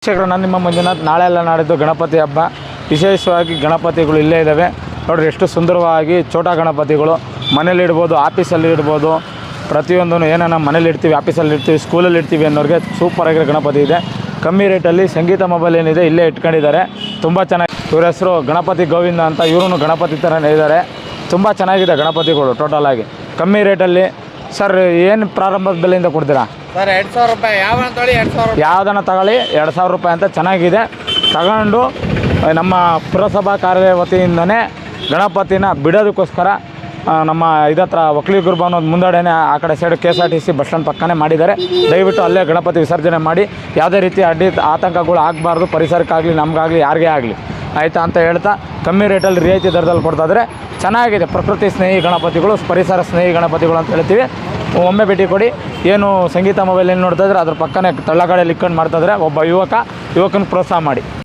ವೀಕ್ಷಕರು, ನಾನು ನಿಮ್ಮ ಮಂಜುನಾಥ್. ನಾಳೆ ಎಲ್ಲ ನಾಡಿದ್ದು ಗಣಪತಿ ಹಬ್ಬ. ವಿಶೇಷವಾಗಿ ಗಣಪತಿಗಳು ಇಲ್ಲೇ ಇದ್ದಾವೆ ನೋಡಿರಿ. ಎಷ್ಟು ಸುಂದರವಾಗಿ ಛೋಟಾ ಗಣಪತಿಗಳು ಮನೇಲಿ ಇಡ್ಬೋದು, ಆಫೀಸಲ್ಲಿ ಇಡ್ಬೋದು. ಪ್ರತಿಯೊಂದೂ ಏನೋ ಮನೇಲಿ ಇಡ್ತೀವಿ, ಆಫೀಸಲ್ಲಿ ಇಡ್ತೀವಿ, ಸ್ಕೂಲಲ್ಲಿ ಇಡ್ತೀವಿ ಅನ್ನೋರಿಗೆ ಸೂಪರಾಗಿರೋ ಗಣಪತಿ ಇದೆ. ಕಮ್ಮಿ ರೇಟಲ್ಲಿ ಸಂಗೀತ ಮೊಬೈಲ್ ಏನಿದೆ ಇಲ್ಲೇ ಇಟ್ಕೊಂಡಿದ್ದಾರೆ. ತುಂಬ ಚೆನ್ನಾಗಿ. ಇವ್ರ ಹೆಸರು ಗಣಪತಿ ಗೋವಿಂದ ಅಂತ. ಇವರು ಗಣಪತಿ ಥರನೇ ಇದ್ದಾರೆ. ತುಂಬ ಚೆನ್ನಾಗಿದೆ ಗಣಪತಿಗಳು ಟೋಟಲಾಗಿ ಕಮ್ಮಿ ರೇಟಲ್ಲಿ. ಸರ್, ಏನು ಪ್ರಾರಂಭದ ಬೆಲೆಯಿಂದ ಕೊಡ್ತೀರಾ? ಸರ್ 2000 ರೂಪಾಯಿ. ಯಾವನ್ನ ತೊಗೊಳ್ಳಿ 2000 ರೂಪಾಯಿ. ಯಾವುದನ್ನು ತಗೊಳ್ಳಿ 2000 ರೂಪಾಯಿ ಅಂತ ಚೆನ್ನಾಗಿದೆ. ತಗೊಂಡು ನಮ್ಮ ಪುರಸಭಾ ಕಾರ್ಯ ವತಿಯಿಂದನೇ ಗಣಪತಿನ ಬಿಡೋದಕ್ಕೋಸ್ಕರ ನಮ್ಮ ಇದತ್ರ ಒಕ್ಕಲಿಗರು ಭವನದ ಮುಂದಡೆನೇ ಆ ಕಡೆ ಸೈಡು KSRTC ಬಸ್ ಸ್ಟ್ಯಾಂಡ್ ಪಕ್ಕನೇ ಮಾಡಿದ್ದಾರೆ. ದಯವಿಟ್ಟು ಅಲ್ಲೇ ಗಣಪತಿ ವಿಸರ್ಜನೆ ಮಾಡಿ. ಯಾವುದೇ ರೀತಿ ಆತಂಕಗಳು ಆಗಬಾರ್ದು, ಪರಿಸರಕ್ಕಾಗಲಿ ನಮಗಾಗಲಿ ಯಾರಿಗೇ ಆಗಲಿ, ಆಯಿತಾ ಅಂತ ಹೇಳ್ತಾ ಕಮ್ಮಿ ರೇಟಲ್ಲಿ ರಿಯಾಯಿತಿ ದರದಲ್ಲಿ ಕೊಡ್ತಾಯಿದ್ರೆ ಚೆನ್ನಾಗಿದೆ. ಪ್ರಕೃತಿ ಸ್ನೇಹಿ ಗಣಪತಿಗಳು, ಪರಿಸರ ಸ್ನೇಹಿ ಗಣಪತಿಗಳು ಅಂತ ಹೇಳ್ತೀವಿ. ಒಮ್ಮೆ ಭೇಟಿ ಕೊಡಿ. ಏನು ಸಂಗೀತ ಮೊಬೈಲ್ ಏನು ನೋಡ್ತಾಯಿದ್ರೆ ಅದ್ರ ಪಕ್ಕನೇ ತಳ್ಳಗಾಡಿಯಲ್ಲಿ ಇಟ್ಕೊಂಡು ಮಾಡ್ತಾಯಿದ್ರೆ ಒಬ್ಬ ಯುವಕನ ಪ್ರೋತ್ಸಾಹ ಮಾಡಿ.